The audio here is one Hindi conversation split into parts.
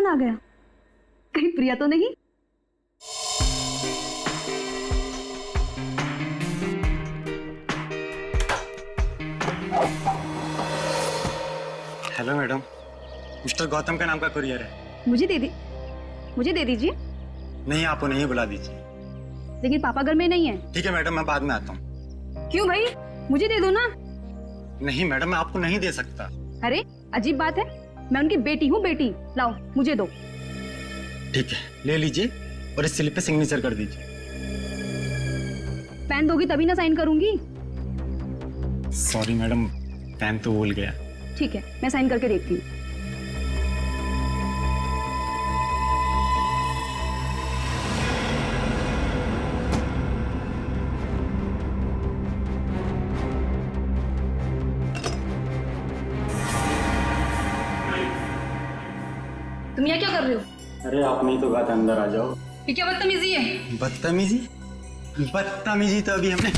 कौन आ गया? कहीं प्रिया तो नहीं? हेलो मैडम, मिस्टर गौतम का नाम का कुरियर है। मुझे दे दीजिए। नहीं, आप उन्हें ही बुला दीजिए। लेकिन पापा घर में नहीं है। ठीक है मैडम, मैं बाद में आता हूँ। क्यों भाई, मुझे दे दो ना। नहीं मैडम, मैं आपको नहीं दे सकता। अरे अजीब बात है, मैं उनकी बेटी हूँ, बेटी। लाओ मुझे दो। ठीक है, ले लीजिए और इस स्लिप पे सिग्नेचर कर दीजिए। पेन दोगी तभी ना साइन करूंगी। सॉरी मैडम, पेन तो भूल गया। ठीक है, मैं साइन करके देखती हूँ। तुम यहाँ क्या कर रहे हो? अरे आपने ही तो कहा था अंदर आ जाओ। ये क्या बदतमीजी है? बदतमीजी? बदतमीजी तो अभी हमने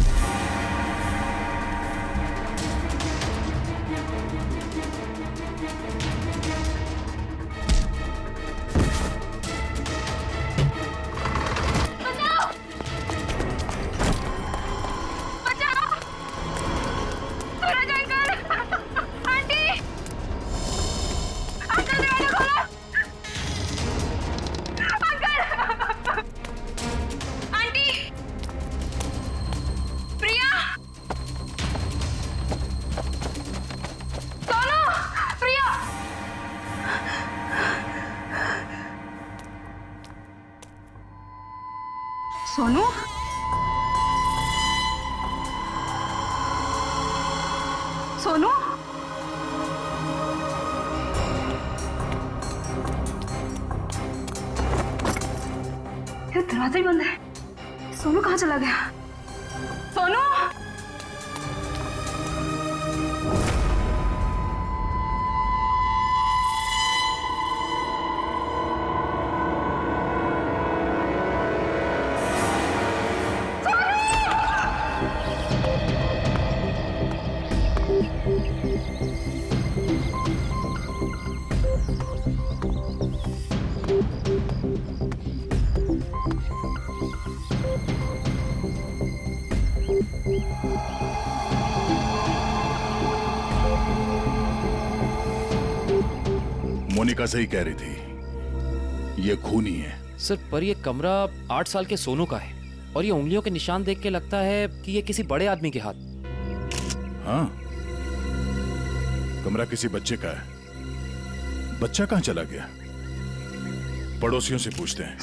सोनू, सोनू, ये दरवाजा ही बंद है। सोनू कहाँ चला गया? सोनू, मोनिका सही कह रही थी, ये खूनी है। सर पर ये कमरा 8 साल के सोनू का है और ये उंगलियों के निशान देख के लगता है कि ये किसी बड़े आदमी के हाथ। हाँ, कमरा किसी बच्चे का है। बच्चा कहाँ चला गया? पड़ोसियों से पूछते हैं।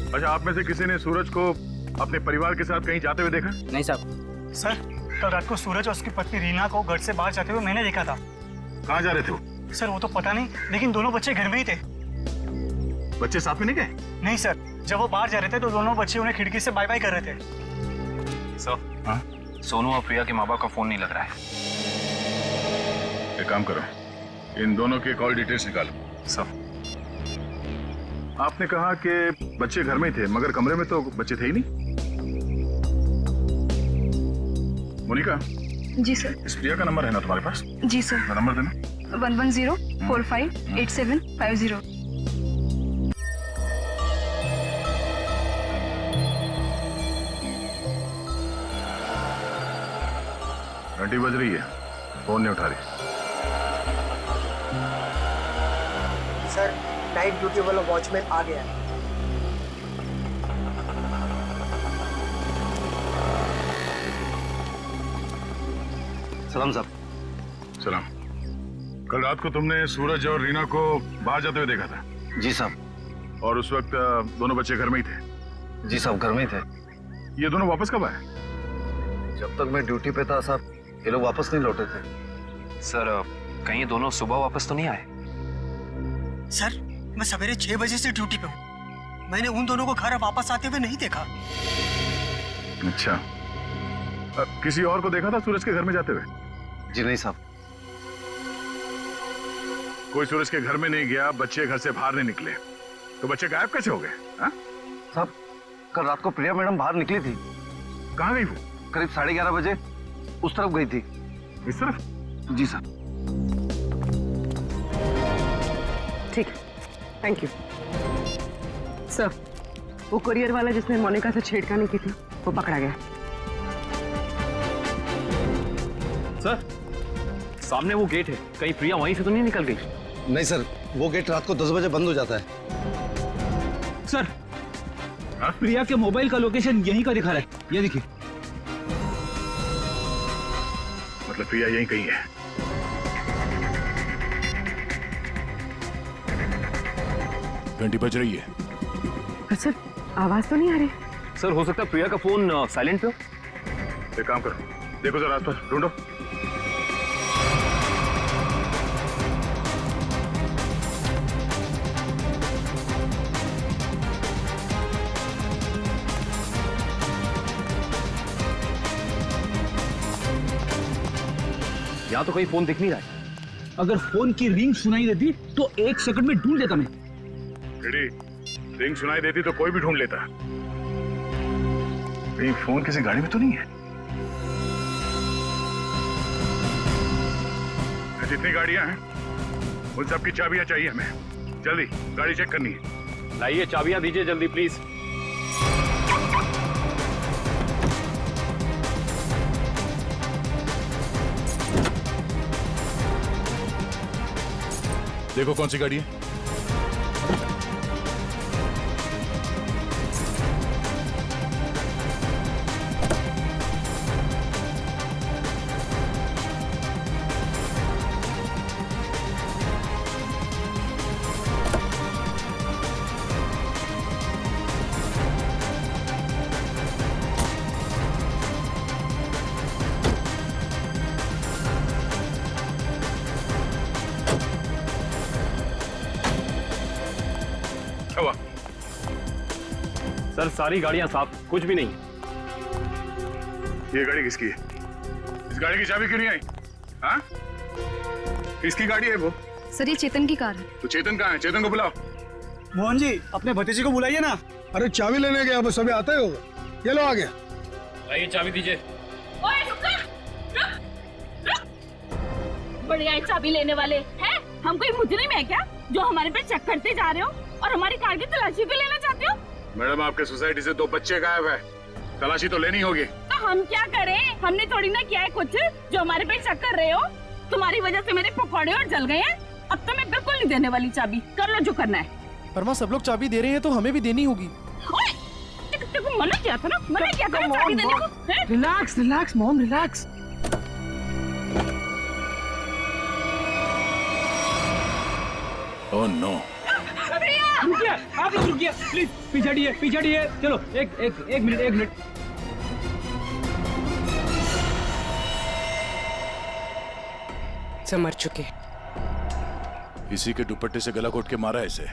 अच्छा, आप में से किसी ने सूरज को अपने परिवार के साथ कहीं जाते हुए देखा? नहीं साहब। सर, कल रात को सूरज और उसकी पत्नी रीना को घर से बाहर जाते हुए मैंने देखा था। कहाँ जा रहे थे वो? सर वो तो पता नहीं, लेकिन दोनों बच्चे घर में ही थे। बच्चे साथ में नहीं गए? नहीं सर, जब वो बाहर जा रहे थे तो दोनों बच्चे उन्हें खिड़की से बाय बाय कर रहे थे। सर, हाँ? सोनू और प्रिया के माँ बाप का फोन नहीं लग रहा है। एक काम करो, इन दोनों के कॉल डिटेल्स निकालो। सर, आपने कहा कि बच्चे घर में ही थे, मगर कमरे में तो बच्चे थे ही नहीं। मोनिका, जी सर। इस प्रिया का नंबर है ना तुम्हारे पास? जी सर। नंबर देना। 110458750। 20 बज रही है, फोन नहीं उठा रही। सर, नाइट ड्यूटी वाला वॉचमैन आ गया है। सलाम साहब। सलाम। कल रात को तुमने सूरज और रीना को बाहर जाते हुए देखा था? जी साहब। और उस वक्त दोनों बच्चे घर में ही थे? जी साहब, घर में ही थे। ये दोनों वापस कब आए? जब तक मैं ड्यूटी पे था साहब, ये लोग वापस नहीं लौटे थे। सर, कहीं ये दोनों सुबह वापस तो नहीं आए? सर, मैं सवेरे 6 बजे से ड्यूटी पे हूँ। मैंने उन दोनों को घर वापस आते हुए नहीं देखा। अच्छा, किसी और को देखा था सूरज के घर में जाते हुए? जी नहीं साहब। कोई सूरज के घर में नहीं गया, बच्चे घर से बाहर नहीं निकले, तो बच्चे गायब कैसे हो गए? साहब, कल रात को प्रिया मैडम बाहर निकली थी। कहाँ गई वो? करीब 11:30 बजे उस तरफ गई थी। इस तरफ? जी साहब। ठीक, थैंक यू। सर, वो कुरियर वाला जिसने मोनिका से छेड़खानी की थी, वो पकड़ा गया। सर, सामने वो गेट है, कहीं प्रिया वहीं से तो नहीं निकल गई? नहीं सर, वो गेट रात को 10 बजे बंद हो जाता है। सर, प्रिया के मोबाइल का लोकेशन यहीं का दिखा रहा है, ये देखिए। मतलब प्रिया यहीं कहीं है। घंटी बज रही है। सर, आवाज तो नहीं आ रही। सर, हो सकता है प्रिया का फोन साइलेंट पे हो। एक काम करो, देखो जरा आसपास ढूंढो। यहाँ तो कहीं फोन दिख नहीं रहा है। अगर फोन की रिंग सुनाई देती तो 1 सेकंड में ढूंढ लेता मैं। रिंग सुनाई देती तो कोई भी ढूंढ लेता। कहीं फोन किसी गाड़ी में तो नहीं है? जितनी गाड़ियां हैं उन सबकी चाबियां चाहिए हमें। जल्दी गाड़ी चेक करनी है। लाइए, चाबियां दीजिए जल्दी प्लीज। देखो कौन सी गाड़ी है। हुआ? सर, सारी गाड़ियां साफ, कुछ भी नहीं। ये गाड़ी किसकी है? इस गाड़ी की चाबी क्यों नहीं आई? हाँ? किसकी गाड़ी है वो? सर, ये चेतन की कार है। तो चेतन कहाँ है? चेतन को बुलाओ। मोहन जी, अपने भतीजे को बुलाइए ना। अरे चाबी लेने गया, बस अभी आता ही होगा। ये लो आ गया। लाइए, चाबी दीजिए। बढ़िया चाबी लेने वाले हैं? हम कोई मुजरिम है क्या जो हमारे पे चेक करते जा रहे हो और हमारी कार की तलाशी भी लेना चाहते हो? मैडम, आपके सोसाइटी से 2 बच्चे गायब है, तलाशी तो लेनी होगी। तो हम क्या करें? हमने थोड़ी ना किया है कुछ जो हमारे पे शक कर रहे हो। तुम्हारी वजह से मेरे पकौड़े और जल गए हैं। अब तो मैं बिल्कुल नहीं देने वाली चाबी। कर लो जो करना है। पर माँ, सब लोग चाबी दे रहे हैं तो हमें भी देनी होगी। देखो, मना किया था ना, मना किया था ना चाबी देने को। Relax relax mom, relax. Oh no. रुकिए, आप लोग रुकिए प्लीज। पीछे हटिए। चलो, एक मिनट। सब मर चुके। इसी के दुपट्टे से गला घोट के मारा है इसे।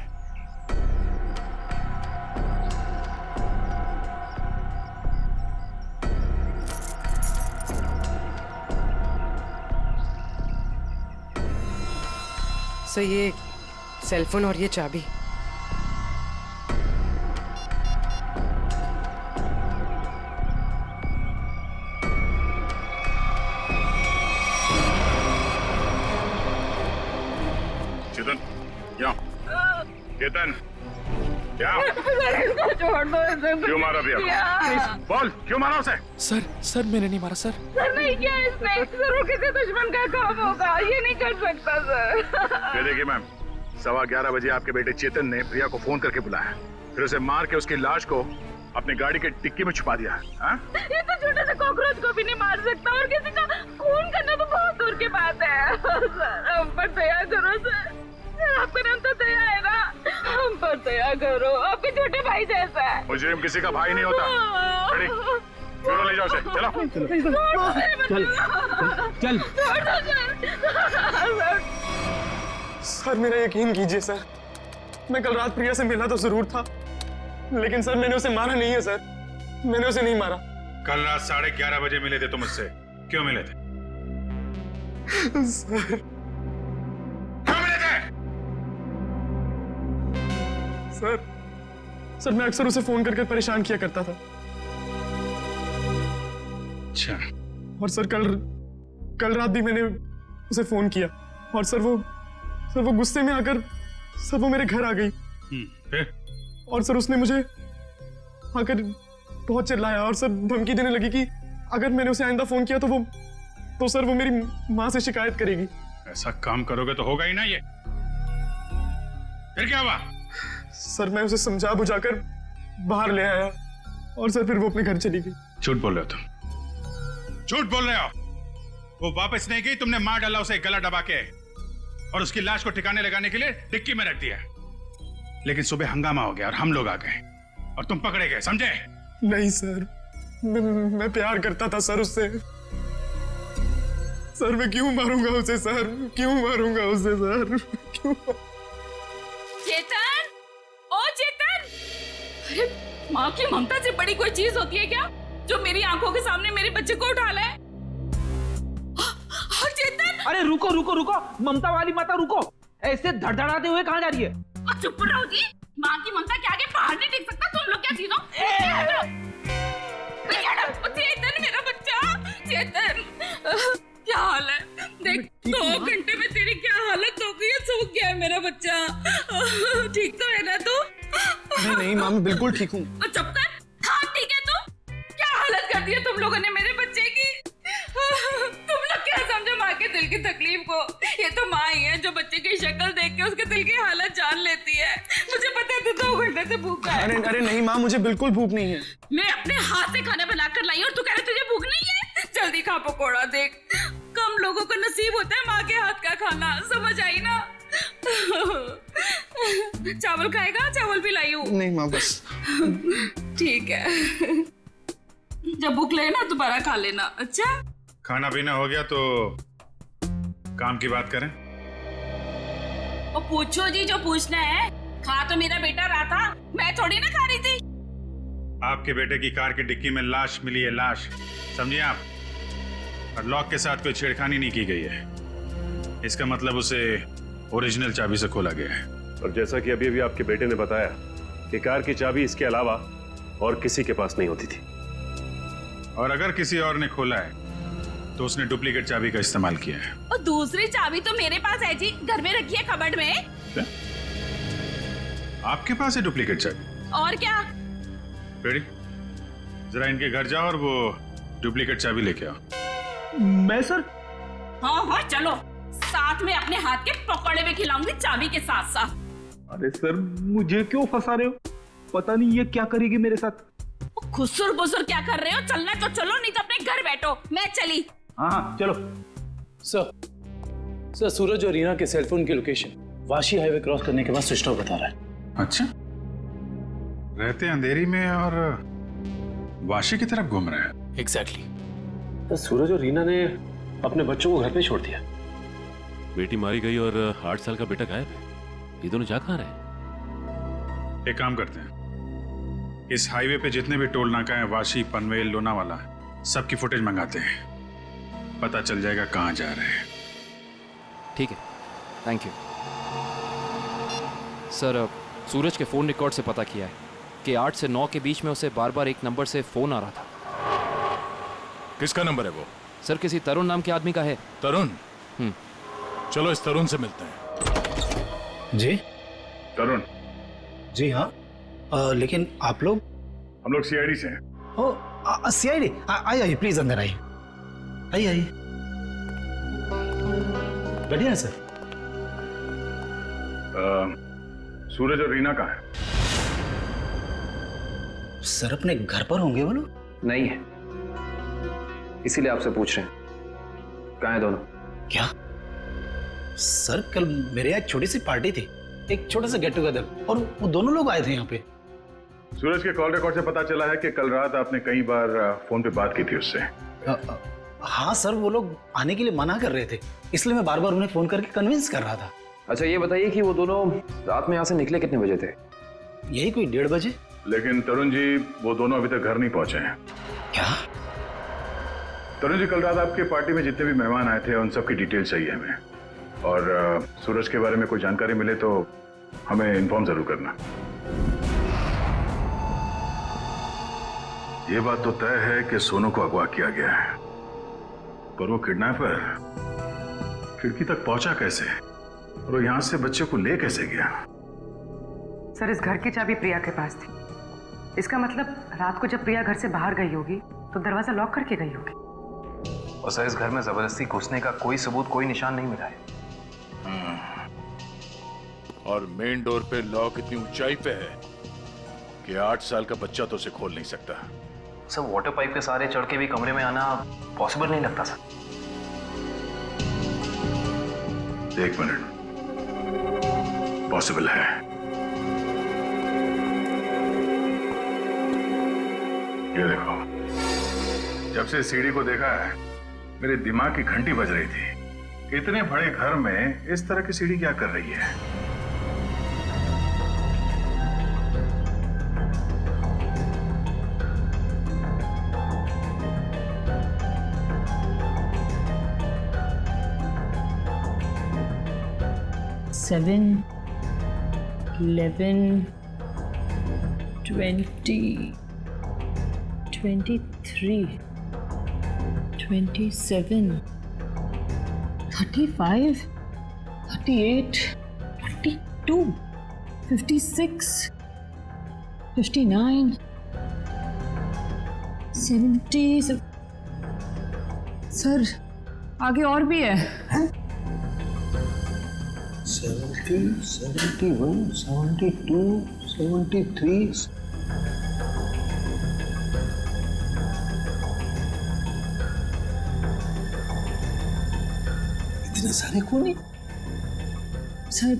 सर, ये सेलफोन और ये चाबी। चेतन, यहाँ। चेतन, यहाँ। इसको छोड़ दो, इसे क्यों मारा प्रिया? बोल, क्यों मारा उसे? सर मैंने नहीं मारा सर। सर, नहीं किया इसने। सर, वो किसी दुश्मन का काम होगा, ये नहीं कर सकता सर। ये देखिए मैम, 11:15 बजे आपके बेटे चेतन ने प्रिया को फोन करके बुलाया, फिर उसे मार के उसकी लाश को अपनी गाड़ी के डिक्की में छुपा दिया। हाँ? ये तो छोटे से कॉकरोच को भी नहीं मार सकता और किसी का खून करना तो बहुत दूर की बात है। सर, हम पर दया करो सर। आपका नाम तो दया है ना, हम पर दया करो। आपके छोटे भाई जैसा है। मुजरिम किसी का भाई नहीं होता। खड़ी, चलो ले जाओ उसे, चलो। सर, मेरा यकीन कीजिए सर, मैं कल रात प्रिया से मिला तो जरूर था, लेकिन सर मैंने उसे मारा नहीं है सर। मैंने उसे नहीं मारा। कल रात 11:30 बजे मिले थे तुम मुझसे, क्यों मिले थे? सर, क्यों मिले थे? सर मैं अक्सर उसे फोन करके परेशान किया करता था। अच्छा। और सर कल रात भी मैंने उसे फोन किया और सर वो गुस्से में आकर सर वो मेरे घर आ गई फिर? और सर उसने मुझे आकर बहुत चिल्लाया और सर धमकी देने लगी कि अगर मैंने उसे आइंदा फोन किया तो सर वो मेरी माँ से शिकायत करेगी। ऐसा काम करोगे तो होगा ही ना ये। फिर क्या हुआ? सर मैं उसे समझा बुझाकर बाहर ले आया और सर फिर वो अपने घर चली गई। झूठ बोल रहे हो तुम, झूठ बोल रहे हो। वो वापस नहीं गई, तुमने मार डाला उसे गला दबा के और उसकी लाश को ठिकाने लगाने के लिए डिक्की में रख दिया। लेकिन सुबह हंगामा हो गया और हम लोग आ गए और तुम पकड़े गए, समझे? नहीं सर, मैं प्यार करता था सर उससे। सर मैं क्यों मारूंगा उसे सर, क्यों मारूंगा उसे सर, क्यों? चेतन, ओ चेतन! अरे माँ की ममता से बड़ी कोई चीज होती है क्या जो मेरी आंखों के सामने मेरे बच्चे को उठा ले? चेतन! अरे रुको रुको रुको, ममता वाली माता रुको, ऐसे धड़धड़ाते हुए कहाँ जा रही है? चुप रहो जी, माँ की ममता के आगे बाहर नहीं टिक सकता। तुम लोग क्या चीजों? चेतन मेरा बच्चा, चेतन क्या हाल है? देख 2 घंटे में तेरी क्या हालत हो गई है, सूख गया है मेरा बच्चा। ठीक तो है ना तू? नहीं माँ मैं बिल्कुल ठीक हूँ। चुप कर। हाँ ठीक है तू? क्या हालत कर दी है तुम लोगों ने मेरे बच्चे की? तुम लोग क्या समझो माँ के दिल की तकलीफ को? ये तो माँ ही है जो बच्चे की शक्ल देख के उसके दिल की हालत जान लेती है। मुझे पता है तू 2 घंटे से भूखा है। अरे नहीं माँ मुझे बिल्कुल भूख नहीं है। मैं अपने हाथ से खाना बनाकर लाई और तू कह रहा तुझे भूख नहीं है? जल्दी खा पकोड़ा। देख कम लोगों को नसीब होता है माँ के हाथ का खाना, समझ आई ना? चावल खाएगा? चावल भी लाई हूँ। नहीं माँ बस। ठीक है, जब भूख लगे ना दोबारा खा लेना। अच्छा खाना पीना हो गया तो काम की बात करें। और पूछो जी जो पूछना है। खा तो मेरा बेटा रहा था, मैं थोड़ी ना खा रही थी। आपके बेटे की कार की डिक्की में लाश मिली है, लाश, समझिए आप। और लॉक के साथ कोई छेड़खानी नहीं की गई है। इसका मतलब उसे ओरिजिनल चाबी से खोला गया है। और जैसा कि अभी अभी आपके बेटे ने बताया कि कार की चाबी इसके अलावा और किसी के पास नहीं होती थी। और अगर किसी और ने खोला है तो उसने डुप्लीकेट चाबी का इस्तेमाल किया है। और दूसरी चाबी तो मेरे पास है जी, घर में रखी है कबर्ड में। क्या? आपके पास है डुप्लीकेट चाबी? और क्या? बेटी जरा इनके घर जाओ और वो डुप्लीकेट चाबी लेके आओ। मैं सर? हाँ चलो, साथ में अपने हाथ के पकौड़े भी खिलाऊंगी चाबी के साथ साथ। अरे सर मुझे क्यों फंसा रहे हो? पता नहीं ये क्या करेगी मेरे साथ। खुसुर बुसुर क्या कर रहे हो? चलना तो चलो, नहीं तो अपने घर बैठो। मैं चली। हाँ चलो। सर सूरज और रीना के सेलफोन की लोकेशन वाशी हाईवे क्रॉस करने के बाद स्विच ऑफ बता रहा है। अच्छा, रहते अंधेरी में और वाशी की तरफ घूम रहे हैं। एग्जैक्टली। तो सूरज और रीना ने अपने बच्चों को घर पे छोड़ दिया। बेटी मारी गई और 8 साल का बेटा गायब है। ये दोनों जा कहाँ रहे? एक काम करते हैं, इस हाईवे पे जितने भी टोल नाका है, वाशी, पनवेल, लोनावाला, सबकी फुटेज मंगाते हैं। पता चल जाएगा कहाँ जा रहे हैं। ठीक है, थैंक यू सर। सूरज के फोन रिकॉर्ड से पता किया है कि 8 से 9 के बीच में उसे बार बार एक नंबर से फोन आ रहा था। किसका नंबर है वो? सर किसी तरुण नाम के आदमी का है। तरुण? चलो इस तरुण से मिलते हैं। जी तरुण? जी हाँ, लेकिन आप लोग? हम लोग सीआईडी से हैं। ओ सीआईडी, आइए प्लीज अंदर आइए। आइए बढ़िया है सर। सूरज और रीना कहाँ है? सर अपने घर पर होंगे वो लोग? नहीं है, इसीलिए आपसे पूछ रहे हैं कहाँ है दोनों। क्या सर, कल मेरे यहाँ एक छोटी सी पार्टी थी, एक छोटा सा गेट टुगेदर, और वो दोनों लोग आए थे यहाँ पे। सूरज के कॉल रिकॉर्ड से पता चला है कि कल रात आपने कई बार फोन पे बात की थी उससे। हाँ सर, वो लोग आने के लिए मना कर रहे थे, इसलिए मैं बार बार उन्हें फोन करके कन्विंस कर रहा था। अच्छा ये बताइए कि वो दोनों रात में यहाँ से निकले कितने बजे थे? यही कोई 1:30 बजे। लेकिन तरुण जी, वो दोनों अभी तक घर नहीं पहुंचे हैं। क्या? तरुण जी, कल रात आपके पार्टी में जितने भी मेहमान आए थे उन सब की डिटेल चाहिए हमें, और सूरज के बारे में कोई जानकारी मिले तो हमें इन्फॉर्म जरूर करना। ये बात तो तय है कि सोनू को अगवा किया गया है, पर वो किडनैपर खिड़की तक पहुंचा कैसे, और वो यहाँ से बच्चे को ले कैसे गया? सर, इस घर की चाबी प्रिया के पास थी। इसका मतलब रात को जब प्रिया घर से बाहर गई होगी तो दरवाजा लॉक करके गई होगी। और सर, इस घर में जबरदस्ती घुसने का कोई सबूत, कोई निशान नहीं मिला है। और मेन डोर पे लॉक इतनी ऊंचाई पे है कि 8 साल का बच्चा तो उसे खोल नहीं सकता। सर, वाटर पाइप के सहारे चढ़ के भी कमरे में आना पॉसिबल नहीं लगता सर। 1 मिनट, पॉसिबल है। ये देखो, जब से सीढ़ी को देखा है मेरे दिमाग की घंटी बज रही थी। इतने बड़े घर में इस तरह की सीढ़ी क्या कर रही है? Seven, 11, 20, 23, 27, 35, 38, 42, 56, 59, 70। सर, आगे और भी है। 70, 71, 72, 73। इतने सारे खूनी? सर,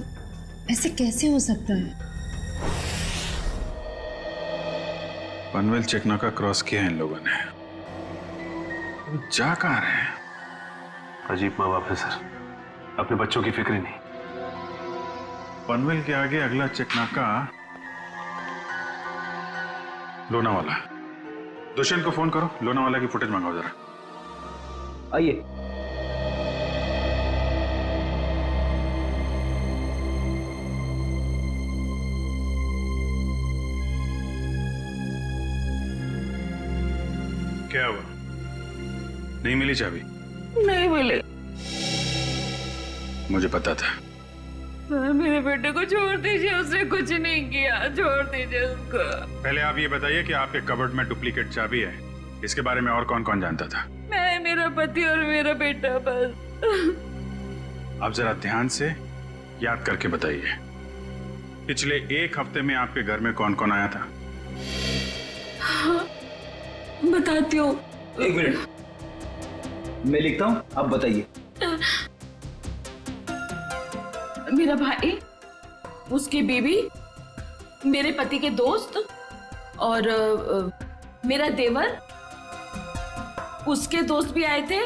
ऐसे कैसे हो सकता है? पनवेल चेकनाका क्रॉस किया इन लोगों ने। जा कहाँ रहे हैं? अजीब माँ बाप है सर, अपने बच्चों की फिक्र ही नहीं। पनवेल के आगे अगला चेकनाका लोनावाला। दुष्यंत को फोन करो, लोनावाला की फुटेज मंगाओ जरा। आइए। क्या हुआ? नहीं मिली चाबी? नहीं मिले। मुझे पता था। सर, मेरे बेटे को छोड़ दीजिए, उसने कुछ नहीं किया, छोड़ दीजिए उसको। पहले आप ये बताइए कि आपके कबर्ड में डुप्लीकेट चाबी है, इसके बारे में और कौन कौन जानता था? मैं, मेरा पति और मेरा बेटा बस। आप जरा ध्यान से याद करके बताइए, पिछले 1 हफ्ते में आपके घर में कौन कौन आया था? बताती हूँ। 1 मिनट, मैं लिखता हूँ, आप बताइए। मेरा भाई, उसकी बीवी, मेरे पति के दोस्त और मेरा देवर, उसके दोस्त भी आए थे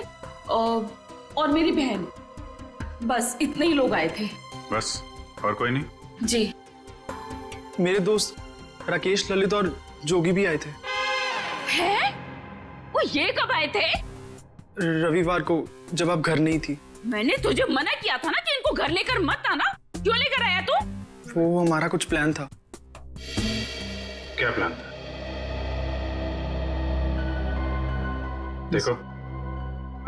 और मेरी बहन। बस इतने ही लोग आए थे। बस, और कोई नहीं? जी। मेरे दोस्त राकेश, ललित और जोगी भी आए थे। हैं? वो ये कब आए थे? रविवार को, जब आप घर नहीं थी। मैंने तुझे मना किया था ना कि इनको घर लेकर मत आना। क्यों लेकर आया तू? वो हमारा कुछ प्लान था। क्या प्लान था? देखो,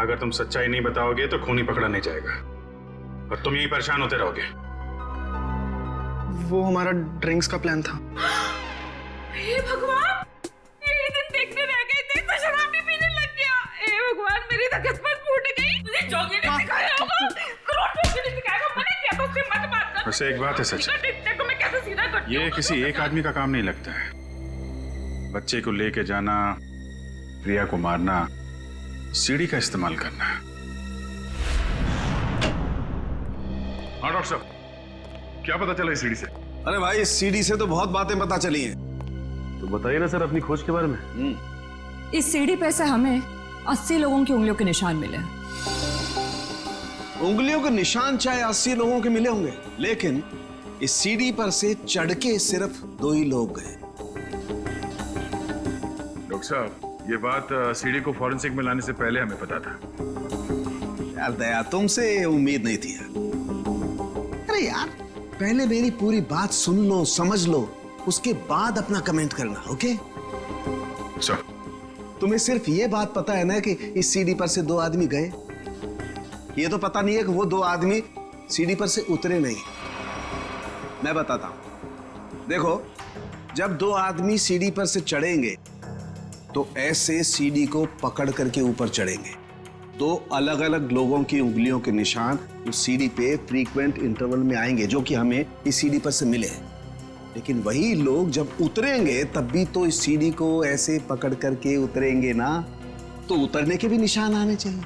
अगर तुम सच्चाई नहीं बताओगे तो खूनी पकड़ा नहीं जाएगा और तुम यही परेशान होते रहोगे। वो हमारा ड्रिंक्स का प्लान था। हे भगवान, ये दिन देखने रह गए थे तो शराब भी पीने लग गया। हे भगवान, मेरी तो किस्मत फूट गई। मुझे जोगी ने सिखाया होगा, करोड़पति ने सिखाया होगा। मैंने क्या तो उससे मत बात कर। वैसे एक बात है सच, देखो मैं कैसे सीधा करती हूँ। ये किसी एक आदमी का काम नहीं लगता है। बच्चे को लेके जाना, प्रिया को मारना, सीढ़ी का इस्तेमाल करना। हाँ डॉक्टर साहब, क्या पता चला इस सीढ़ी से? अरे भाई, इस सीढ़ी से तो बहुत बातें पता चली हैं। तो बताइए ना सर अपनी खोज के बारे में। इस सीढ़ी पे से हमें 80 लोगों की उंगलियों के निशान मिले। उंगलियों के निशान चाहे 80 लोगों के मिले होंगे, लेकिन इस सीढ़ी पर से चढ़ के सिर्फ 2 ही लोग गए। डॉक्टर साहब, ये बात सीढ़ी को फॉरेंसिक में लाने से पहले हमें पता था। यार दया, तुमसे उम्मीद नहीं थी यार। अरे यार, पहले मेरी पूरी बात सुन लो, समझ लो, उसके बाद अपना कमेंट करना, ओके? तुम्हें सिर्फ ये बात पता है ना कि इस सीढ़ी पर से 2 आदमी गए। ये तो पता नहीं है कि वो 2 आदमी सीढ़ी पर से उतरे नहीं। मैं बताता हूं। देखो, जब दो आदमी सीढ़ी पर से चढ़ेंगे तो ऐसे सीढ़ी को पकड़ करके ऊपर चढ़ेंगे। दो अलग अलग लोगों की उंगलियों के निशान उस सीढ़ी पे फ्रीक्वेंट इंटरवल में आएंगे, जो कि हमें इस सीढ़ी पर से मिले हैं। लेकिन वही लोग जब उतरेंगे तब भी तो इस सीढ़ी को ऐसे पकड़ करके उतरेंगे ना, तो उतरने के भी निशान आने चाहिए।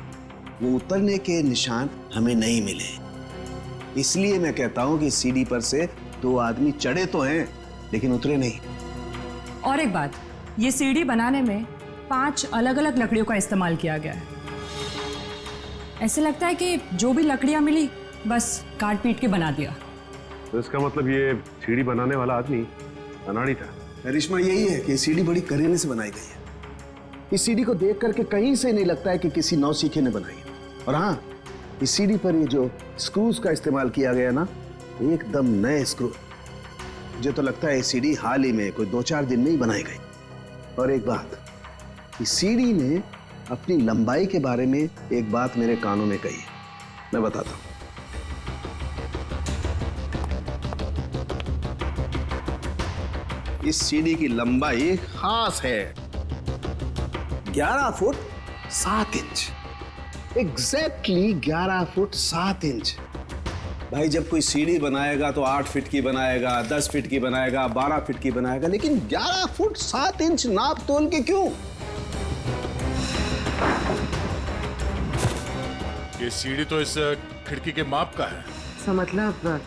वो उतरने के निशान हमें नहीं मिले, इसलिए मैं कहता हूं कि सीढ़ी पर से दो आदमी चढ़े तो हैं लेकिन उतरे नहीं। और एक बात, ये सीढ़ी बनाने में 5 अलग अलग लकड़ियों का इस्तेमाल किया गया है। ऐसे लगता है कि जो भी लकड़ियां मिली बस काट पीट के बना दिया। तो इसका मतलब ये सीढ़ी बनाने वाला आदमी अनाड़ी था। करिश्मा यही है कि सीढ़ी बड़ी करीने से बनाई गई है। इस सीढ़ी को देख करके कहीं से नहीं लगता है कि किसी नौसीखे ने बनाई है। और हाँ, इस सीढ़ी पर ये जो स्क्रूज का इस्तेमाल किया गया ना, एकदम नए स्क्रू। मुझे तो लगता है ये सीढ़ी हाल ही में कोई 2-4 दिन में ही बनाई गई। और एक बात, इस सीढ़ी ने अपनी लंबाई के बारे में एक बात मेरे कानों में कही, मैं बताता हूं। इस सीढ़ी की लंबाई खास है 11 foot 7 inch. Exactly 11 foot 7 inch. भाई, जब कोई सीढ़ी बनाएगा तो 8 फीट की बनाएगा, 10 फीट की बनाएगा, 12 फीट की बनाएगा, लेकिन 11 फुट 7 इंच नाप तोल के क्यों? ये सीढ़ी तो इस खिड़की के माप का है। तो मतलब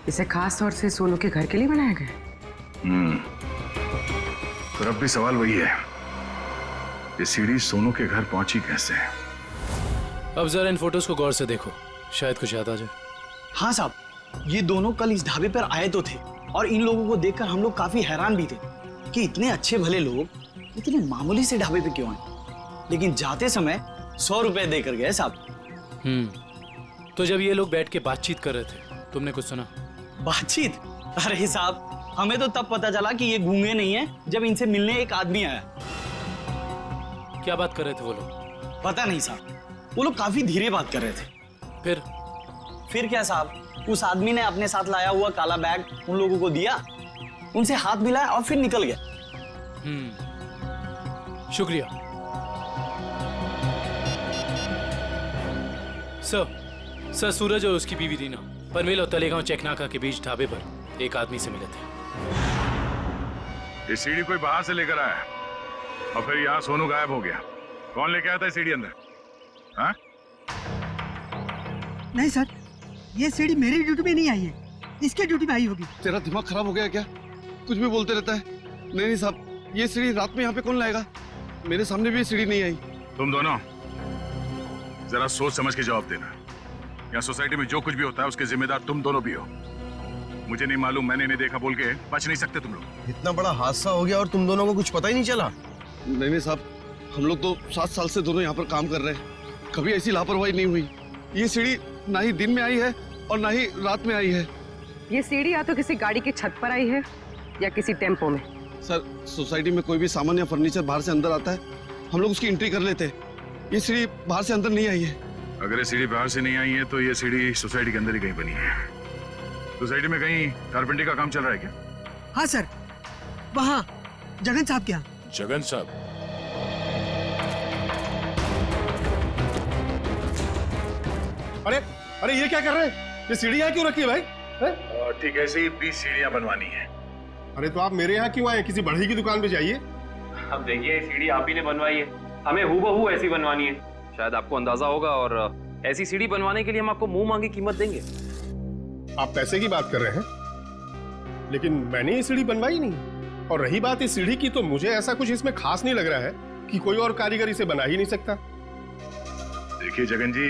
इसे खास तौर से सोनू के घर के लिए बनाया गया? तो अब भी सवाल वही है, ये सीढ़ी सोनू के घर पहुंची कैसे? अब जरा इन फोटोज को गौर से देखो, शायद कुछ याद आ जाए। हाँ साहब, ये दोनों कल इस ढाबे पर आए तो थे और इन लोगों को देखकर हम लोग काफी हैरान भी थे कि इतने अच्छे भले लोग इतने मामूली से ढाबे पे क्यों आए। लेकिन जाते समय 100 रुपए देकर गए साहब। तो जब ये लोग बैठ के बातचीत कर रहे थे, तुमने कुछ सुना? बातचीत? अरे साहब, हमें तो तब पता चला कि ये गूंगे नहीं है जब इनसे मिलने एक आदमी आया। क्या बात कर रहे थे वो लोग? पता नहीं साहब, वो लोग काफी धीरे बात कर रहे थे। फिर क्या साहब, उस आदमी ने अपने साथ लाया हुआ काला बैग उन लोगों को दिया, उनसे हाथ मिलाया और फिर निकल गया। शुक्रिया सर। सूरज और उसकी बीवी रीना पनवेल और तलेगांव चेकनाका के बीच ढाबे पर एक आदमी से मिले थे। ये सीढ़ी कोई बाहर से लेकर आया और फिर यहाँ सोनू गायब हो गया। कौन लेके आया था सीढ़ी अंदर? हाँ? नहीं सर, ये सीढ़ी मेरी ड्यूटी में नहीं आई है, इसके ड्यूटी में आई होगी। तेरा दिमाग खराब हो गया क्या? कुछ भी बोलते रहता है। नहीं साहब, ये सीढ़ी रात में यहाँ पे कौन लाएगा? मेरे सामने भी ये सीढ़ी नहीं आई। तुम दोनों जरा सोच समझ के जवाब देना। यहाँ सोसाइटी में जो कुछ भी होता है उसके जिम्मेदार तुम दोनों भी हो। मुझे नहीं मालूम, मैंने नहीं देखा बोल के बच नहीं सकते तुम लोग। इतना बड़ा हादसा हो गया और तुम दोनों को कुछ पता ही नहीं चला? नहीं साहब, हम लोग तो 7 साल से दोनों यहाँ पर काम कर रहे हैं, कभी ऐसी लापरवाही नहीं हुई। ये सीढ़ी ना ही दिन में आई है और ना ही रात में आई है। ये सीढ़ी या तो किसी गाड़ी की छत पर आई है या किसी टेम्पो में। सर, सोसाइटी में कोई भी सामान या फर्नीचर बाहर से अंदर आता है, हम लोग उसकी एंट्री कर लेते हैं। ये सीढ़ी बाहर से अंदर नहीं आई है। अगर ये सीढ़ी बाहर से नहीं आई है तो ये सीढ़ी सोसाइटी के अंदर ही कहीं बनी है। सोसाइटी में कहीं कारपेंटरी का काम चल रहा है क्या? हाँ सर, वहाँ जगन साहब क्या? जगन साहब? अरे अरे, ये क्या कर रहे हैं? ये सीढ़ी यहाँ क्यों रखी है भाई? ठीक है, ऐसे ही 20 सीढ़ियाँ बनवानी है। अरे तो आप मेरे यहाँ क्यों आए? किसी बढ़ई की दुकान पे जाइए। अब देखिए, सीढ़ी आप ही ने बनवाई है, हमें हूबहू ऐसी बनवानी है। शायद आपको अंदाजा होगा, और ऐसी सीढ़ी बनवाने के लिए हम आपको मुंह मांगी कीमत देंगे। आप पैसे की बात कर रहे हैं, लेकिन मैंने ये सीढ़ी बनवाई नहीं। और रही बात इस सीढ़ी की, तो मुझे ऐसा कुछ इसमें खास नहीं लग रहा है कि कोई और कारीगर इसे बना ही नहीं सकता। देखिए जगन जी,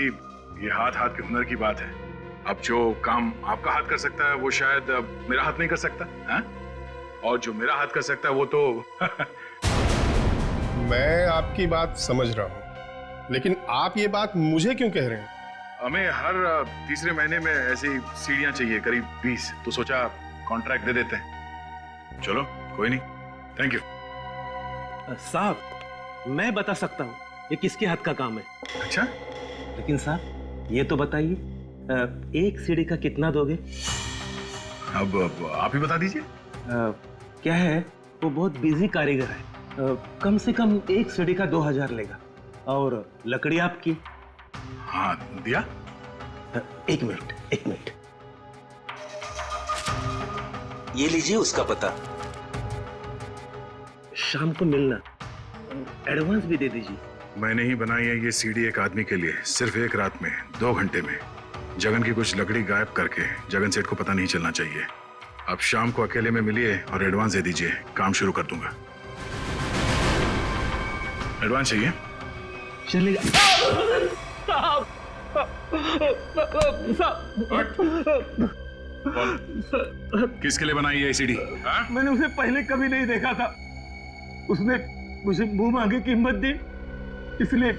ये हाथ हाथ के हुनर की बात है। अब जो काम आपका हाथ कर सकता है वो शायद मेरा हाथ नहीं कर सकता है? और जो मेरा हाथ कर सकता है वो तो मैं आपकी बात समझ रहा हूँ, लेकिन आप ये बात मुझे क्यों कह रहे हैं? हमें हर तीसरे महीने में ऐसी सीढ़ियां चाहिए, करीब 20, तो सोचा कॉन्ट्रैक्ट दे देते हैं। चलो कोई नहीं, थैंक यू। साहब, मैं बता सकता हूँ ये किसके हाथ का काम है। अच्छा? लेकिन साहब ये तो बताइए, एक सीढ़ी का कितना दोगे? अब आप ही बता दीजिए। क्या है, वो बहुत बिजी कारीगर है, कम से कम एक सीढ़ी का 2000 लेगा। और लकड़ी आपकी? हाँ, दिया। एक मिनट, ये लीजिए उसका पता। शाम को मिलना, एडवांस भी दे दीजिए। मैंने ही बनाई है ये सीढ़ी एक आदमी के लिए, सिर्फ एक रात में, 2 घंटे में। जगन की कुछ लकड़ी गायब करके जगन सेठ को पता नहीं चलना चाहिए। आप शाम को अकेले में मिलिए और एडवांस दे दीजिए, काम शुरू कर दूंगा। एडवांस चाहिए? चलेगा। किसके लिए बनाई है सीढ़ी? मैंने उसे पहले कभी नहीं देखा था, उसने मुझे मुंह मांगे कीमत दी, इसलिए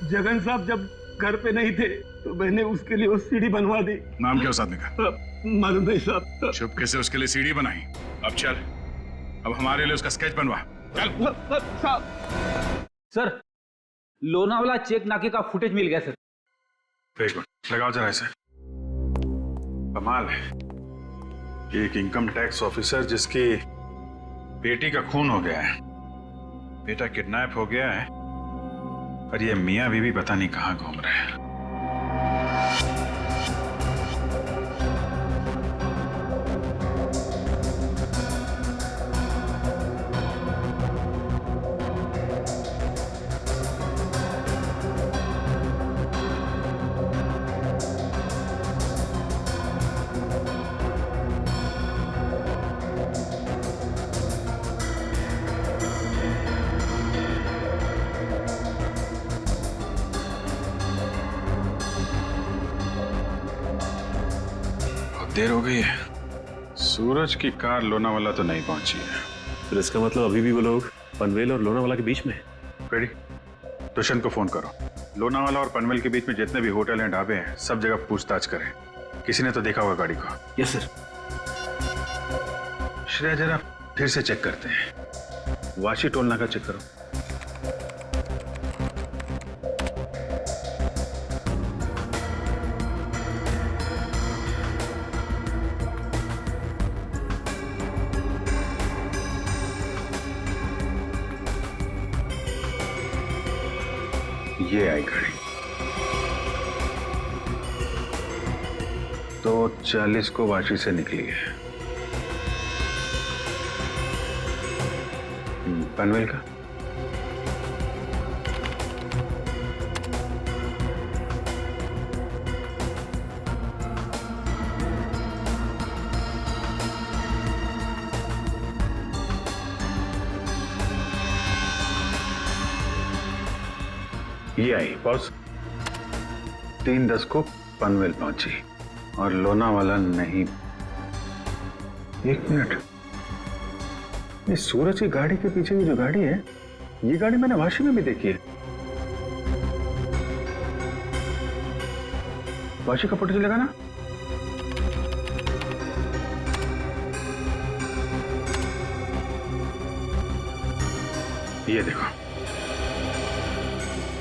जगन साहब जब घर पे नहीं थे तो मैंने उसके लिए वो सीढ़ी बनवा दी। नाम क्या उस आदमी का? मालूम नहीं साहब। चुपके से उसके लिए सीढ़ी बनाई। अब चल, अब हमारे लिए उसका स्केच बनवा। चल। सर, लोनावाला चेक नाके का फुटेज मिल गया सर। एक मिनट लगाओ जरा इसे। कमाल है, एक इनकम टैक्स ऑफिसर जिसकी बेटी का खून हो गया है, बेटा किडनैप हो गया है, और ये मियां बीवी पता नहीं कहां घूम रहे हैं। देर हो गई है, सूरज की कार लोनावाला तो नहीं पहुंची है। फिर इसका मतलब अभी भी वो लोग पनवेल और लोनावाला के बीच में है। रेडी, दुष्यंत को फोन करो। लोनावाला और पनवेल के बीच में जितने भी होटल हैं, ढाबे हैं, सब जगह पूछताछ करें। किसी ने तो देखा होगा गाड़ी को। Yes sir. श्रेया, जरा फिर से चेक करते हैं। वाशी टोल नाका चेक करो। ये आई गाड़ी 2:40 को वाशी से निकली है। पनवेल का ये आई बॉस, 3:10 को पनवेल पहुंची और लोनावाला नहीं। एक मिनट, ये सूरज की गाड़ी के पीछे की जो गाड़ी है, ये गाड़ी मैंने वाशी में भी देखी है। वाशी का फोटो चलेगा ना? ये देखो,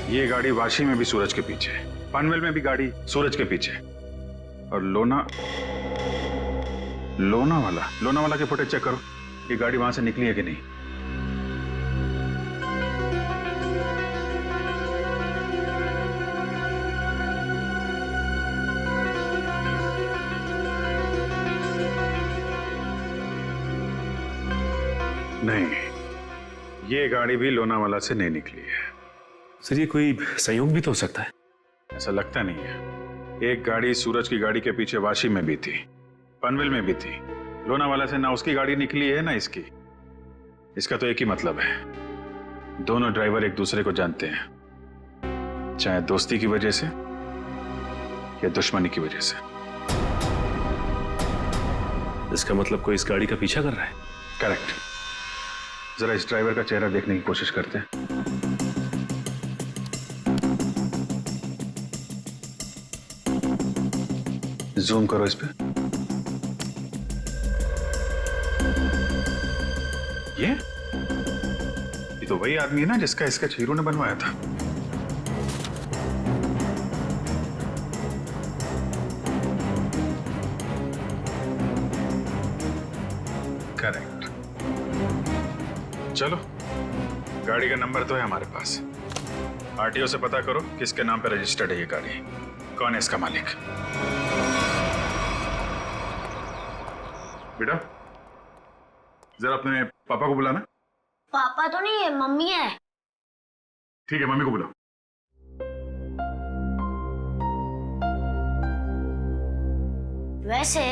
ये गाड़ी वाशी में भी सूरज के पीछे, पनवेल में भी गाड़ी सूरज के पीछे, और लोनावाला के फुटेज चेक करो, ये गाड़ी वहां से निकली है कि नहीं। नहीं, ये गाड़ी भी लोनावाला से नहीं निकली है। सर, ये कोई संयोग भी तो हो सकता है। ऐसा लगता नहीं है। एक गाड़ी सूरज की गाड़ी के पीछे वाशी में भी थी, पनवेल में भी थी। लोनावाला से ना उसकी गाड़ी निकली है ना इसकी। इसका तो एक ही मतलब है, दोनों ड्राइवर एक दूसरे को जानते हैं, चाहे दोस्ती की वजह से या दुश्मनी की वजह से। इसका मतलब कोई इस गाड़ी का पीछा कर रहा है। करेक्ट। जरा इस ड्राइवर का चेहरा देखने की कोशिश करते हैं। जूम करो इस पे। ये तो वही आदमी है ना जिसका स्केच हीरो ने बनवाया था। करेक्ट। चलो, गाड़ी का नंबर तो है हमारे पास। आरटीओ से पता करो किसके नाम पे रजिस्टर्ड है ये गाड़ी, कौन है इसका मालिक। बेटा, जरा अपने पापा को बुलाना। पापा तो नहीं है, मम्मी है। ठीक है, मम्मी को बुलाओ। वैसे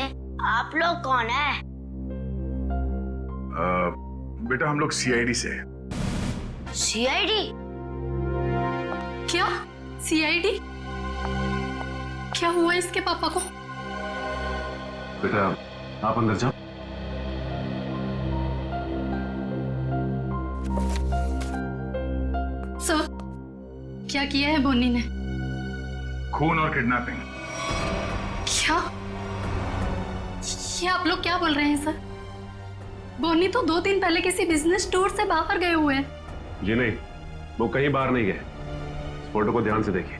आप लोग कौन है? बेटा, हम लोग सीआईडी से हैं। सीआईडी? क्या सीआईडी? क्या हुआ इसके पापा को? बेटा, आप अंदर जाओ। सर, क्या किया है बोनी ने? खून और किडनैपिंग। क्या? ये आप लोग क्या बोल रहे हैं सर? बोनी तो 2 दिन पहले किसी बिजनेस टूर से बाहर गए हुए हैं। जी नहीं, वो कहीं बाहर नहीं गए। इस फोटो को ध्यान से देखिए।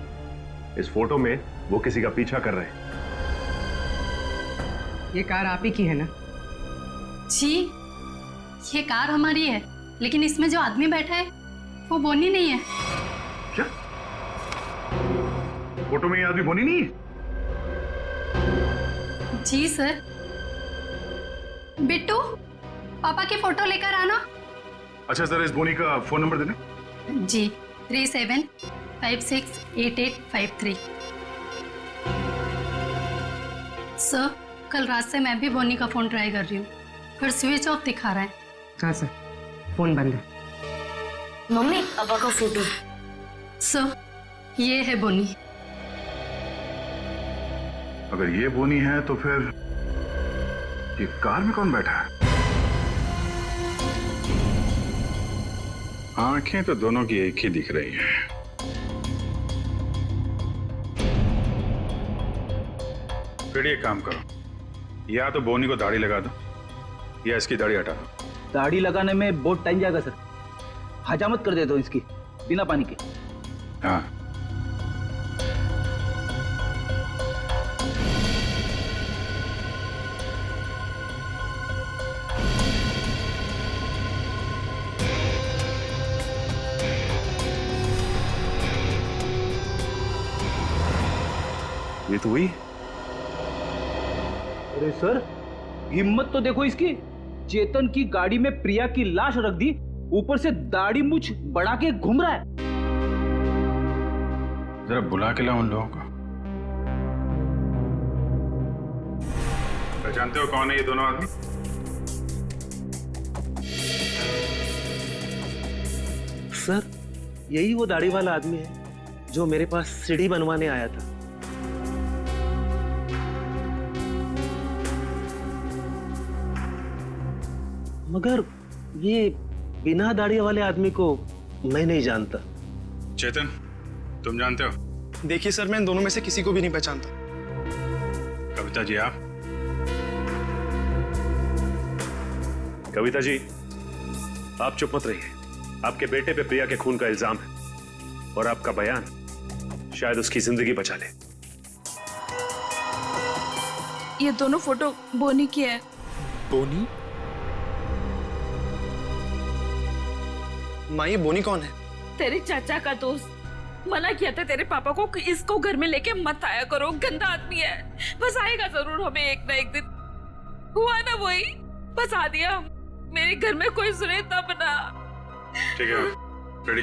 इस फोटो में वो किसी का पीछा कर रहे हैं। ये कार आप ही की है ना? जी, ये कार हमारी है, लेकिन इसमें जो आदमी बैठा है वो बोनी नहीं है। क्या? फोटो में ये आदमी बोनी नहीं है? जी सर। बिट्टू, पापा की फोटो लेकर आना। अच्छा, जरा इस बोनी का फोन नंबर देना। जी, 37568853। सर, कल रात से मैं भी बोनी का फोन ट्राई कर रही हूँ, फिर स्विच ऑफ दिखा रहा है। हाँ सर, फोन बंद है। मम्मी, पापा का फोटो। सर, ये है बोनी। अगर ये बोनी है तो फिर ये कार में कौन बैठा है? आंखें तो दोनों की एक ही दिख रही हैं। फिर ये काम करो, या तो बोनी को दाढ़ी लगा दो या इसकी दाढ़ी हटा दो। दाढ़ी लगाने में बहुत टाइम जाएगा सर, हजामत कर देता हूँ इसकी बिना पानी के। हाँ, ये तो हुई। अरे सर, हिम्मत तो देखो इसकी। चेतन की गाड़ी में प्रिया की लाश रख दी, ऊपर से दाढ़ी मूछ बढ़ा के घूम रहा है। जरा बुला के लाओ उन लोगों को। पहचानते हो कौन है ये दोनों आदमी? सर, यही वो दाढ़ी वाला आदमी है जो मेरे पास सीढ़ी बनवाने आया था। मगर ये बिना दाढ़ी वाले आदमी को मैं नहीं जानता। चेतन, तुम जानते हो? देखिए सर, मैं इन दोनों में से किसी को भी नहीं पहचानता। कविता जी, आप? कविता जी, आप चुप मत रहिए। आपके बेटे पे प्रिया के खून का इल्जाम है और आपका बयान शायद उसकी जिंदगी बचा ले। ये दोनों फोटो बोनी की है। बोनी? माँ, ये बोनी कौन है? तेरे चाचा का दोस्त। मना किया था तेरे पापा को कि इसको घर में लेके मत आया करो, गंदा आदमी है। बस आएगा जरूर हमें एक ना एक दिन। हुआ ना वही, बस आ दिया। मेरे घर में कोई सुने तब ना। ठीक है, रेडी?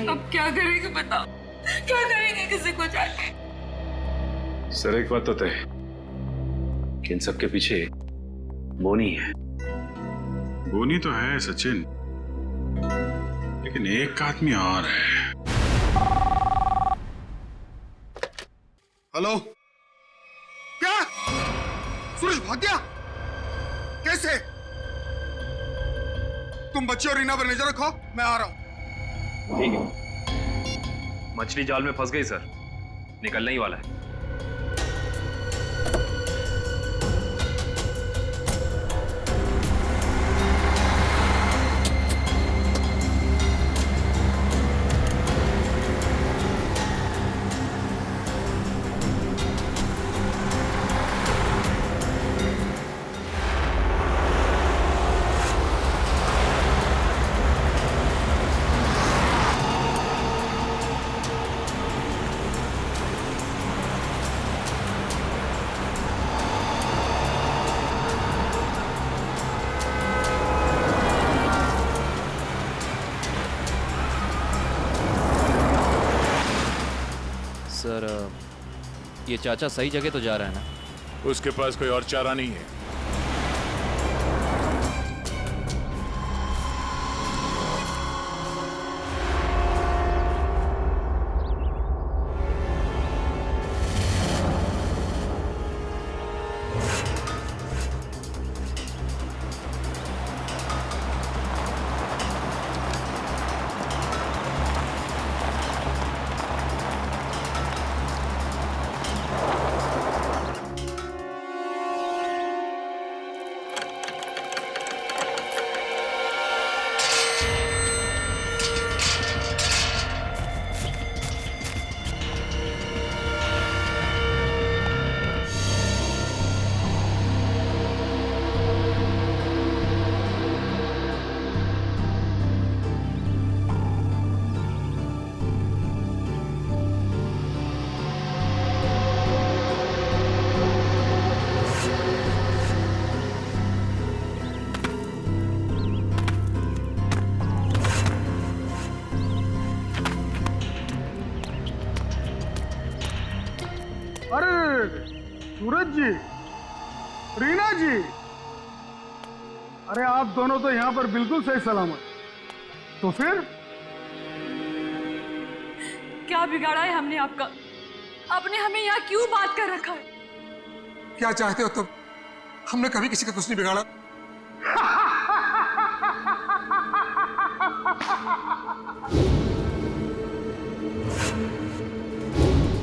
अब क्या करेंगे बताओ, क्या करेंगे किसी को जाके? सर, एक बात तो तय कि इन सबके पीछे बोनी है। बोनी तो है सचिन, लेकिन एक आदमी और है। हेलो? क्या? सूरज भाग गया? कैसे? तुम बच्चे और रीना पर नजर रखो, मैं आ रहा हूं। ठीक है। मछली जाल में फंस गई सर, निकलने ही वाला है। ये चाचा सही जगह तो जा रहा है ना? उसके पास कोई और चारा नहीं है। सूरज जी, रीना जी, अरे आप दोनों तो यहाँ पर बिल्कुल सही सलामत। तो फिर क्या बिगाड़ा है हमने आपका? आपने हमें यहाँ क्यों बात कर रखा है? क्या चाहते हो तुम? हमने कभी किसी का कुछ नहीं बिगाड़ा।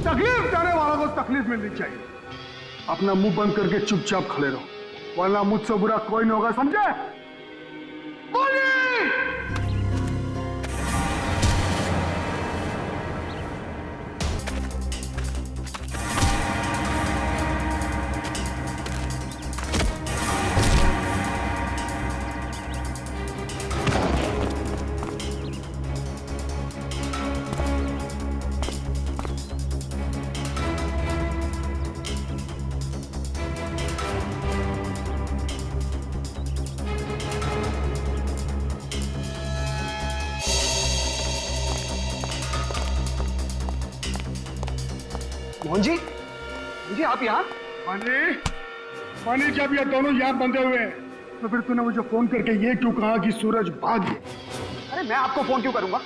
तकलीफ देने वालों को तकलीफ मिलनी चाहिए। अपना मुंह बंद करके चुपचाप खड़े रहो, वरना मुझसे बुरा कोई नहीं होगा, समझे? बोलिए। मोहन जी, जी आप यहाँ? पानी जब ये दोनों यहाँ बंधे हुए हैं, तो फिर तूने मुझे फोन करके ये क्यों कहा कि सूरज भाग गया? अरे मैं आपको फोन क्यों करूंगा?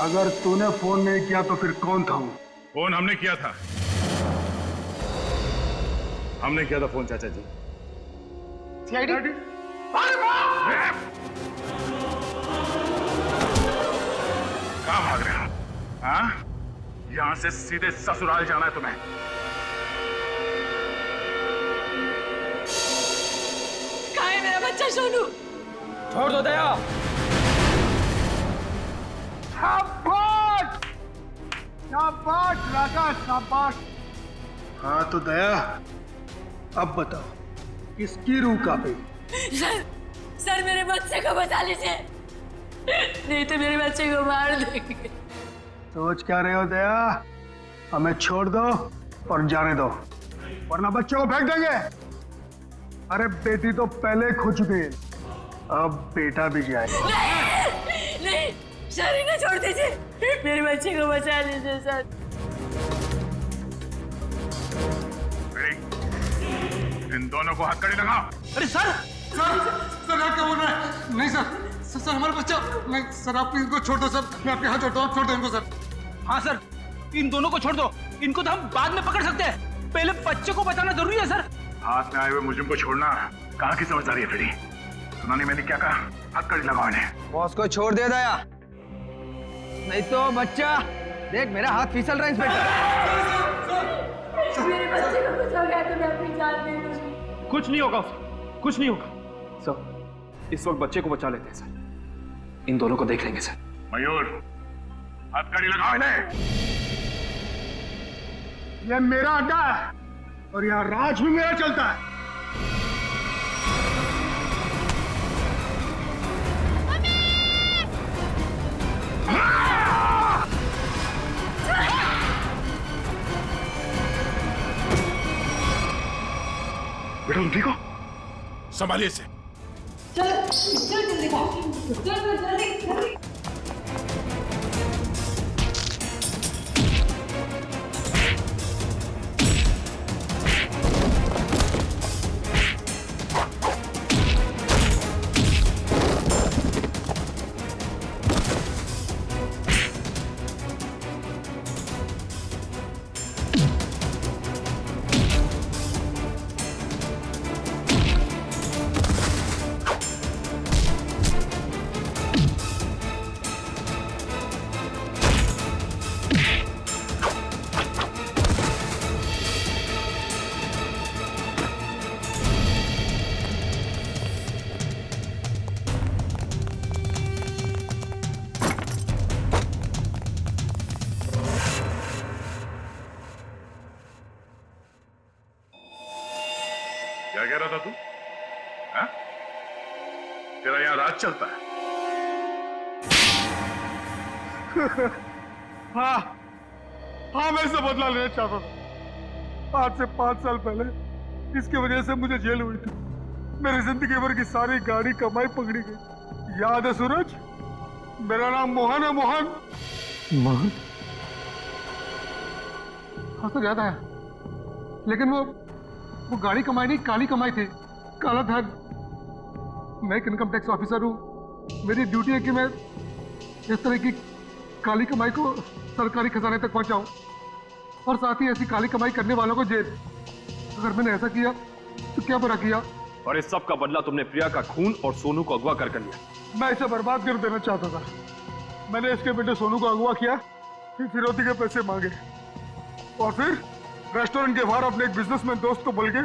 अगर तूने फोन नहीं किया तो फिर कौन था वो? फोन हमने किया था। हमने किया था फोन चाचा जी। सीआईडी? कहाँ भाग रहे हो? हाँ? यहाँ से सीधे ससुराल जाना है तुम्हें। कहाँ है मेरा बच्चा सोनू? छोड़ दो दया। शाबाश! शाबाश राजा, शाबाश। हाँ तो दया, अब बताओ किसकी रूह कांपे? सर मेरे बच्चे को बचा लीजिए, नहीं तो मेरे बच्चे को मार देंगे। सोच क्या रहे हो दया? हमें छोड़ दो और जाने दो, वरना बच्चों को फेंक देंगे। अरे बेटी तो पहले खो चुकी है, अब बेटा भी जाए। नहीं, सर इन्हें छोड़ दीजिए, मेरे बच्चे को बचा लीजिए सर। इन दोनों को हथकड़ी लगाओ। अरे सर क्या बोल रहे हैं? नहीं सर हमारा बच्चा नहीं सर, आप इनको छोड़ दो सर, मैं आपके हाथ जोड़ता हूँ, आप छोड़ दो इनको सर। हाँ सर, इन दोनों को छोड़ दो, इनको तो हम बाद में पकड़ सकते हैं, पहले बच्चे को बचाना जरूरी है सर। हाथ में आए हुए मुझे को छोड़ना कहाँ की समझदारी है फ्रेडी? सुना नहीं मैंने क्या कहा? हथकड़ी लगाओ इन्हें। बॉस को छोड़ दे दया, नहीं तो बच्चा देख मेरा हाथ फिसल रहा है। इंस्पेक्टर मेरे बच्चे को कुछ हो गया तो मैं अपनी जान दे दूंगी। कुछ नहीं होगा उसे, कुछ नहीं होगा सर। इस वक्त बच्चे को बचा लेते हैं सर, इन दोनों को देख लेंगे सर। मयूर, हथकड़ी लगाओ इन्हें। ये मेरा अड्डा है और यहाँ राज भी मेरा चलता है। बेटा तुम ठीक हो? संभालिए इसे। चलो चल जल्दी भाग, चल जल्दी जल्दी। क्या कह रहा था तू? हाँ? तेरा यहाँ राज चलता है? हाँ हाँ, मैं इससे बदला लेना चाहता था। आज से 5 साल पहले इसकी वजह से मुझे जेल हुई थी। मेरी जिंदगी भर की सारी गाड़ी कमाई पकड़ी गई। याद है सूरज? मेरा नाम मोहन है। मोहन मोहन? हाँ सर, याद आया। लेकिन वो गाड़ी कमाई नहीं, काली कमाई थी, काला धन। मैं एक इनकम टैक्स ऑफिसर हूँ। मेरी ड्यूटी है कि मैं इस तरह की काली कमाई को सरकारी खजाने तक पहुंचाऊं और साथ ही ऐसी काली कमाई करने वालों को जेल। अगर मैंने ऐसा किया तो क्या बुरा किया? और इस सब का बदला तुमने प्रिया का खून और सोनू को अगवा कर लिया। मैं इसे बर्बाद कर देना चाहता था। मैंने इसके बेटे सोनू को अगवा किया, फिर फिरौती के पैसे मांगे और फिर रेस्टोरेंट के बाहर अपने एक बिजनेसमैन दोस्त को बोल के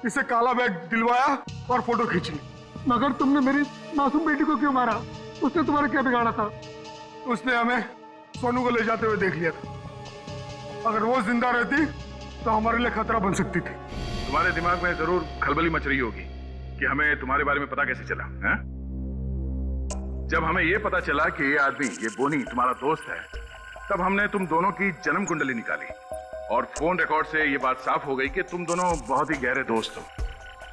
इसे काला बैग दिलवाया और फोटो खींची। मगर तुमने मेरी मासूम बेटी को क्यों मारा? उसने तुम्हारा क्या बिगाड़ा था? उसने हमें सोनू को ले जाते हुए देख लिया था। अगर वो जिंदा रहती तो हमारे लिए खतरा बन सकती थी। तुम्हारे दिमाग में जरूर खलबली मच रही होगी कि हमें तुम्हारे बारे में पता कैसे चला है? जब हमें ये पता चला कि ये आदमी, ये बोनी तुम्हारा दोस्त है, तब हमने तुम दोनों की जन्म कुंडली निकाली और फोन रिकॉर्ड से ये बात साफ हो गई कि तुम दोनों बहुत ही गहरे दोस्त हो।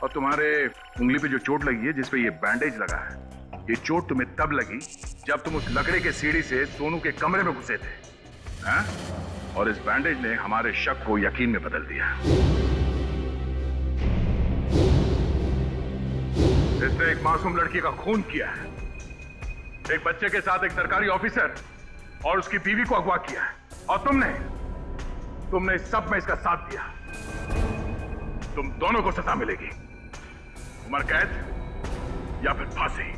और तुम्हारे उंगली पे जो चोट लगी है, जिसपे ये बैंडेज लगा है, ये चोट तुम्हें तब लगी जब तुम उस लकड़े के सीढ़ी से सोनू के कमरे में घुसे थे, हैं? और इस बैंडेज ने हमारे शक को यकीन में बदल दिया। इसने एक मासूम लड़की का खून किया है, एक बच्चे के साथ एक सरकारी ऑफिसर और उसकी बीवी को अगवा किया है, और तुमने इस सब में इसका साथ दिया। तुम दोनों को सजा मिलेगी, उम्र कैद या फिर फांसी।